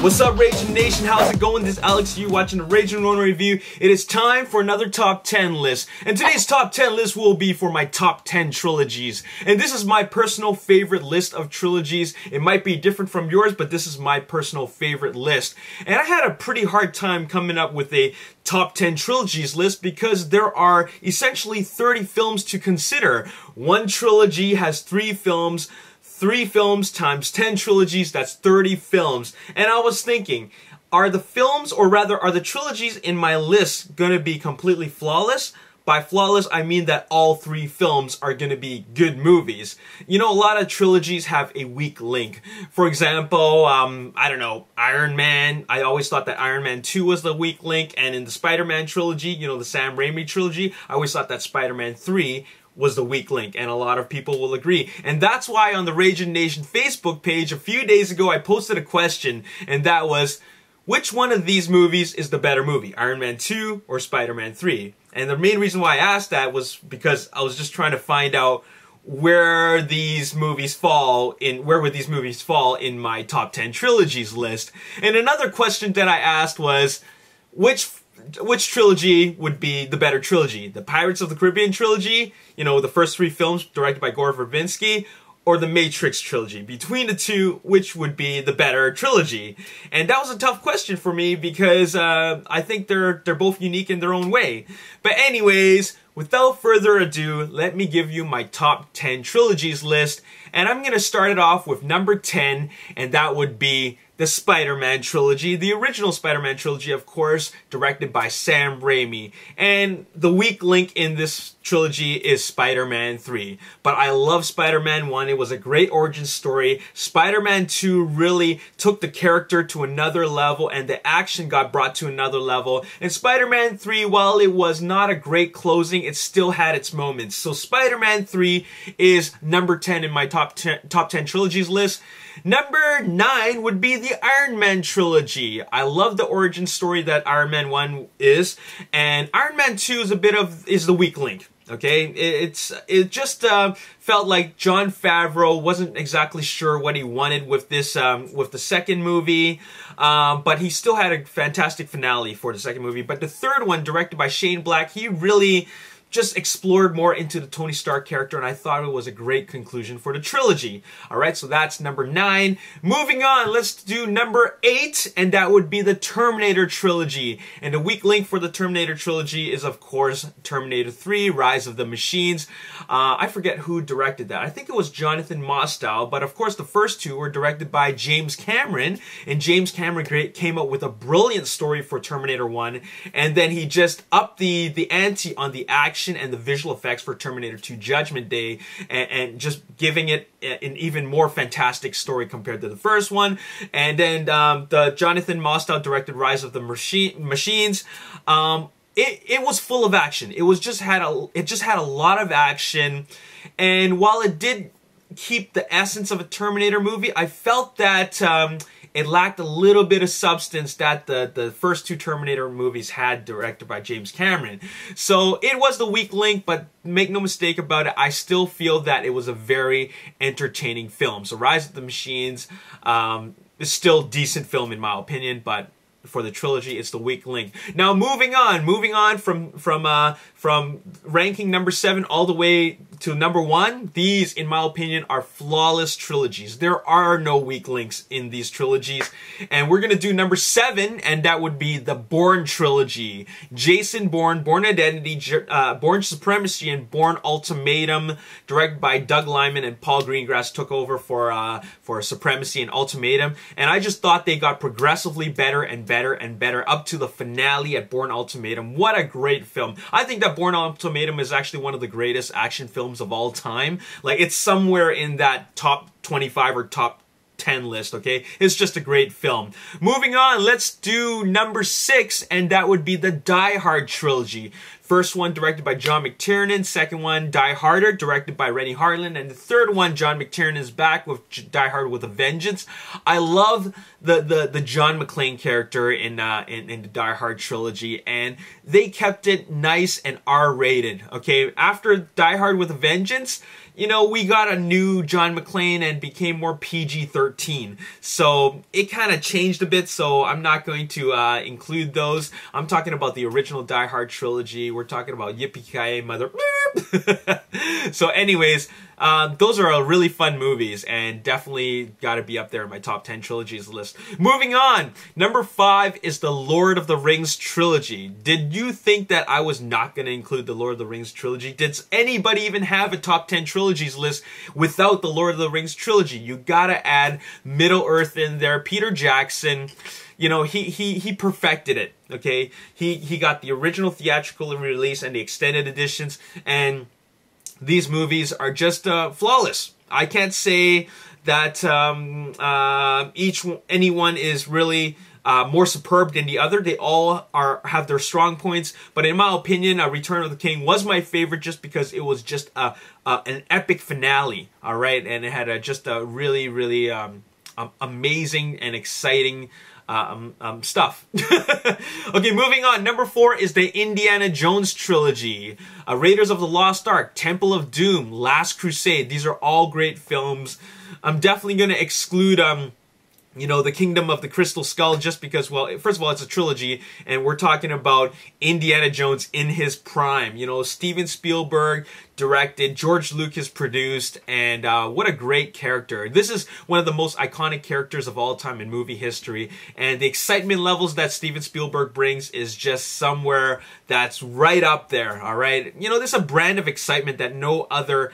What's up, Ragin Nation? How's it going? This is Alex, you watching the Ragin Ronin review. It is time for another top 10 list. And today's top 10 list will be for my top 10 trilogies. And this is my personal favorite list of trilogies. It might be different from yours, but this is my personal favorite list. And I had a pretty hard time coming up with a top 10 trilogies list because there are essentially 30 films to consider. One trilogy has 3 films. 3 films times 10 trilogies, that's 30 films. And I was thinking, are the films, or rather are the trilogies in my list gonna be completely flawless? By flawless, I mean that all 3 films are gonna be good movies. You know, a lot of trilogies have a weak link. For example, I don't know, Iron Man. I always thought that Iron Man 2 was the weak link, and in the Spider-Man trilogy, you know, the Sam Raimi trilogy, I always thought that Spider-Man 3 was the weak link, and a lot of people will agree. And that's why on the Ragin Nation Facebook page a few days ago I posted a question, and that was, which one of these movies is the better movie, Iron Man 2 or Spider-Man 3? And the main reason why I asked that was because I was just trying to find out where these movies fall in, where would these movies fall in my top 10 trilogies list. And another question that I asked was, which trilogy would be the better trilogy? The Pirates of the Caribbean trilogy, you know, the first 3 films directed by Gore Verbinski, or the Matrix trilogy? Between the two, which would be the better trilogy? And that was a tough question for me because I think they're both unique in their own way. But anyways, without further ado, let me give you my top 10 trilogies list. And I'm going to start it off with number 10, and that would be the Spider-Man trilogy, the original Spider-Man trilogy, of course, directed by Sam Raimi. And the weak link in this trilogy is Spider-Man 3. But I love Spider-Man 1. It was a great origin story. Spider-Man 2 really took the character to another level, and the action got brought to another level. And Spider-Man 3, while it was not a great closing, it still had its moments. So Spider-Man 3 is number 10 in my top 10 trilogies list. Number 9 would be the Iron Man trilogy. I love the origin story that Iron Man 1 is, and Iron Man 2 is the weak link. Okay, it just felt like Jon Favreau wasn't exactly sure what he wanted with this with the second movie, but he still had a fantastic finale for the second movie. But the third one, directed by Shane Black, he really just explored more into the Tony Stark character, and I thought it was a great conclusion for the trilogy. Alright, so that's number 9. Moving on, let's do number 8, and that would be the Terminator trilogy. And the weak link for the Terminator trilogy is, of course, Terminator 3, Rise of the Machines. I forget who directed that. I think it was Jonathan Mostow, but of course the first 2 were directed by James Cameron, and James Cameron came up with a brilliant story for Terminator 1, and then he just upped the ante on the action and the visual effects for Terminator 2 Judgment Day, and just giving it an even more fantastic story compared to the first one. And then the Jonathan Mostow directed Rise of the Machines. It was full of action. It just had a lot of action, and while it did keep the essence of a Terminator movie, I felt that it lacked a little bit of substance that the first 2 Terminator movies had, directed by James Cameron. So it was the weak link, but make no mistake about it, I still feel that it was a very entertaining film. So Rise of the Machines is still a decent film in my opinion, but for the trilogy, it's the weak link. Now moving on from ranking number 7 all the way to number 1, these, in my opinion, are flawless trilogies. There are no weak links in these trilogies. And we're gonna do number 7, and that would be the Bourne trilogy. Jason Bourne, Bourne Identity, Bourne Supremacy, and Bourne Ultimatum, directed by Doug Liman and Paul Greengrass, took over for Supremacy and Ultimatum. And I just thought they got progressively better and better and better up to the finale at Bourne Ultimatum. What a great film. I think that Bourne Ultimatum is actually one of the greatest action films of all time. Like, it's somewhere in that top 25 or top 10 list, okay? It's just a great film. Moving on, let's do number 6, and that would be the Die Hard trilogy. First one directed by John McTiernan, second one Die Harder, directed by Renny Harlin, and the third one, John McTiernan is back with Die Hard with a Vengeance. I love the John McClane character in the Die Hard trilogy, and they kept it nice and R-rated, okay? After Die Hard with a Vengeance, you know, we got a new John McClane and became more PG-13. So it kind of changed a bit, so I'm not going to include those. I'm talking about the original Die Hard trilogy. We're talking about Yippee-Ki-Yay Mother... So anyways, those are really fun movies and definitely got to be up there in my top 10 trilogies list. Moving on, number 5 is the Lord of the Rings trilogy. Did you think that I was not going to include the Lord of the Rings trilogy? Did anybody even have a top 10 trilogies list without the Lord of the Rings trilogy? You gotta add Middle-earth in there. Peter Jackson, you know, he perfected it, okay? He got the original theatrical release and the extended editions, and these movies are just flawless. I can't say that anyone is really more superb than the other. They all have their strong points, but in my opinion, Return of the King was my favorite just because it was just an epic finale, all right? And it had just a really, really amazing and exciting stuff. Okay, moving on. Number 4 is the Indiana Jones trilogy. Raiders of the Lost Ark, Temple of Doom, Last Crusade. These are all great films. I'm definitely going to exclude you know, the Kingdom of the Crystal Skull, just because, well, first of all, it's a trilogy, and we're talking about Indiana Jones in his prime. You know, Steven Spielberg directed, George Lucas produced, and what a great character. This is one of the most iconic characters of all time in movie history, and the excitement levels that Steven Spielberg brings is just somewhere that's right up there, all right? You know, there's a brand of excitement that no other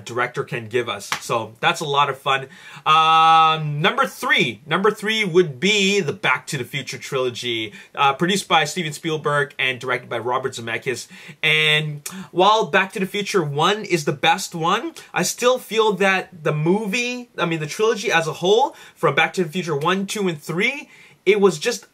director can give us, so that's a lot of fun. Number 3 would be the Back to the Future trilogy, produced by Steven Spielberg and directed by Robert Zemeckis. And while Back to the Future 1 is the best one, I still feel that the trilogy as a whole, from Back to the Future 1, 2, and 3, it was just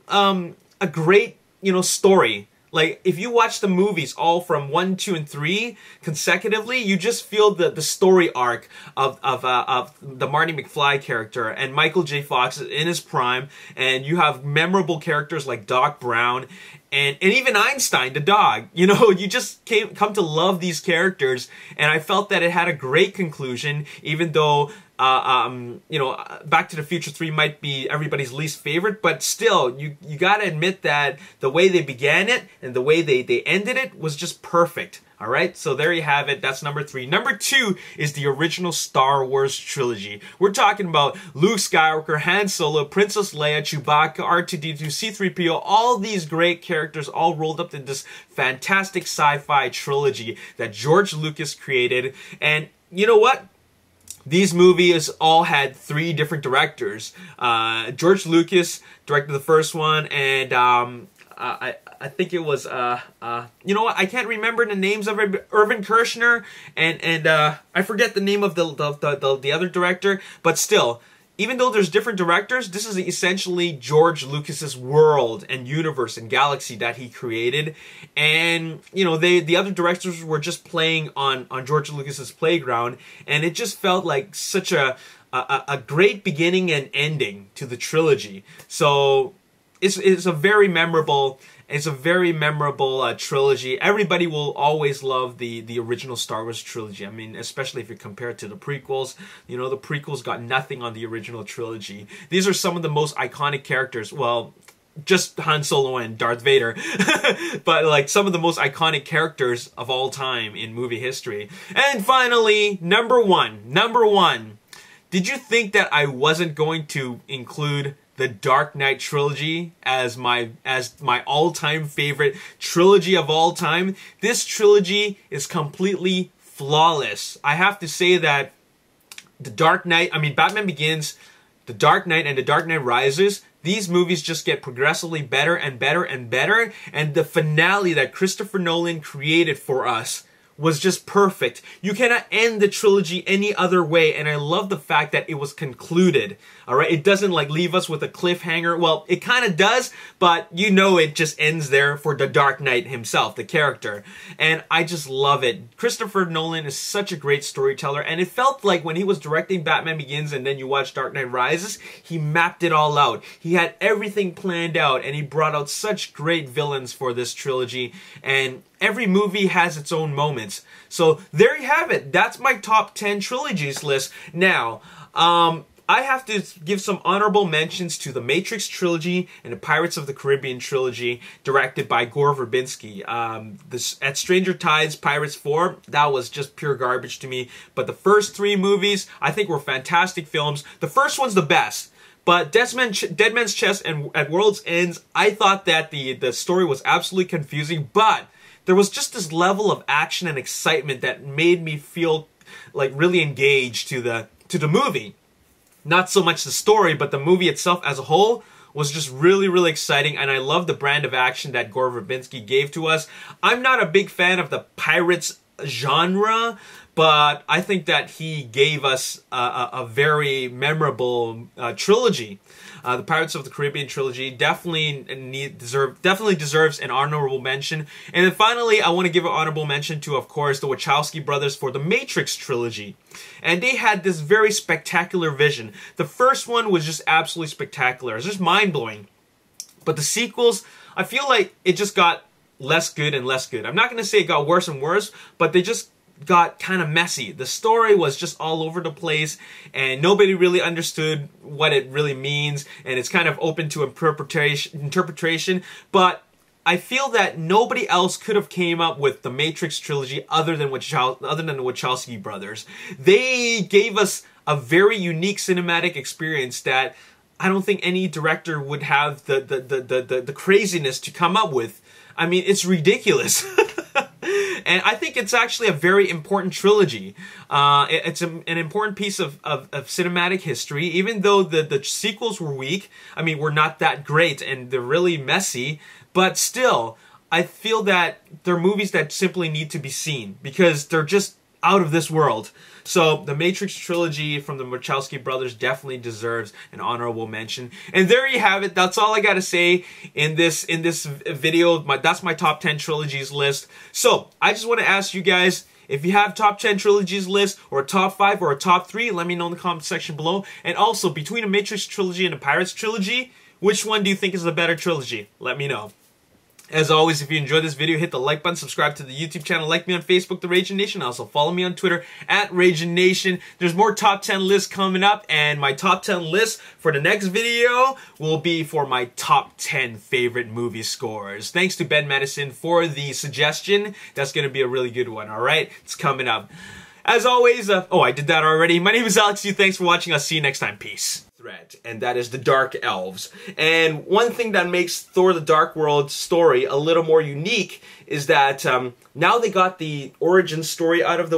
a great, you know, story. Like, if you watch the movies all from 1, 2, and 3 consecutively, you just feel the story arc of the Marty McFly character and Michael J. Fox in his prime, and you have memorable characters like Doc Brown and even Einstein, the dog. You know, you just come to love these characters, and I felt that it had a great conclusion, even though you know, Back to the Future 3 might be everybody's least favorite, but still, you gotta admit that the way they began it and the way they ended it was just perfect. All right, so there you have it. That's number 3. Number 2 is the original Star Wars trilogy. We're talking about Luke Skywalker, Han Solo, Princess Leia, Chewbacca, R2-D2, C-3PO, all these great characters all rolled up in this fantastic sci-fi trilogy that George Lucas created. And you know what? These movies all had 3 different directors. George Lucas directed the first one, and I think it was, you know what, I can't remember the names of Irvin Kershner, and I forget the name of the other director, but still, even though there's different directors, this is essentially George Lucas's world and universe and galaxy that he created. And, you know, the other directors were just playing on George Lucas's playground, and it just felt like such a great beginning and ending to the trilogy. So it's a very memorable trilogy. Everybody will always love the original Star Wars trilogy. I mean, especially if you compare it to the prequels. You know, the prequels got nothing on the original trilogy. These are some of the most iconic characters. Well, just Han Solo and Darth Vader. But like some of the most iconic characters of all time in movie history. And finally, number one. Did you think that I wasn't going to include the Dark Knight trilogy as my all-time favorite trilogy of all time? This trilogy is completely flawless. I have to say that the Dark Knight, Batman Begins, the Dark Knight, and the Dark Knight Rises, these movies just get progressively better and better and better, and the finale that Christopher Nolan created for us was just perfect. You cannot end the trilogy any other way, and I love the fact that it was concluded. Alright, it doesn't like leave us with a cliffhanger. Well, it kind of does, but you know it just ends there for the Dark Knight himself, the character. And I just love it. Christopher Nolan is such a great storyteller, and it felt like when he was directing Batman Begins and then you watch Dark Knight Rises, he mapped it all out. He had everything planned out, and he brought out such great villains for this trilogy, and every movie has its own moments. So there you have it. That's my top 10 trilogies list. Now, I have to give some honorable mentions to the Matrix trilogy and the Pirates of the Caribbean trilogy, directed by Gore Verbinski. At Stranger Tides, Pirates 4, that was just pure garbage to me. But the first 3 movies, I think, were fantastic films. The first one's the best. But Dead Man's Chest and at World's Ends, I thought that the story was absolutely confusing, but there was just this level of action and excitement that made me feel like really engaged to the movie. Not so much the story, but the movie itself as a whole was just really, really exciting, and I love the brand of action that Gore Verbinski gave to us. I'm not a big fan of the pirates genre, but I think that he gave us a very memorable trilogy. The Pirates of the Caribbean trilogy definitely deserves an honorable mention. And then finally, I want to give an honorable mention to, of course, the Wachowski brothers for the Matrix trilogy. And they had this very spectacular vision. The first one was just absolutely spectacular. It was just mind-blowing. But the sequels, I feel like it just got less good and less good. I'm not going to say it got worse and worse, but they just got kind of messy. The story was just all over the place, and nobody really understood what it really means, and it's kind of open to interpretation. But I feel that nobody else could have came up with the Matrix trilogy other than the Wachowski brothers. They gave us a very unique cinematic experience that I don't think any director would have the craziness to come up with. I mean, it's ridiculous. And I think it's actually a very important trilogy. It's an important piece of cinematic history, even though the sequels were weak. I mean, were not that great, and they're really messy. But still, I feel that they're movies that simply need to be seen, because they're just out of this world. So the Matrix trilogy from the Wachowski brothers definitely deserves an honorable mention. And there you have it. That's all I gotta say in this video. That's my top 10 trilogies list. So I just want to ask you guys, if you have top 10 trilogies list, or a top 5, or a top 3, let me know in the comment section below. And also, between the Matrix trilogy and the Pirates trilogy, which one do you think is the better trilogy? Let me know. As always, if you enjoyed this video, hit the like button, subscribe to the YouTube channel, like me on Facebook, The Ragin Nation. Also, follow me on Twitter, @Ragin Nation. There's more top 10 lists coming up, and my top 10 list for the next video will be for my top 10 favorite movie scores. Thanks to Ben Madison for the suggestion. That's going to be a really good one, alright? It's coming up. As always, oh, I did that already. My name is Alex Yu. Thanks for watching. I'll see you next time. Peace. Threat, and that is the Dark Elves. And one thing that makes Thor the Dark World story a little more unique is that now they got the origin story out of the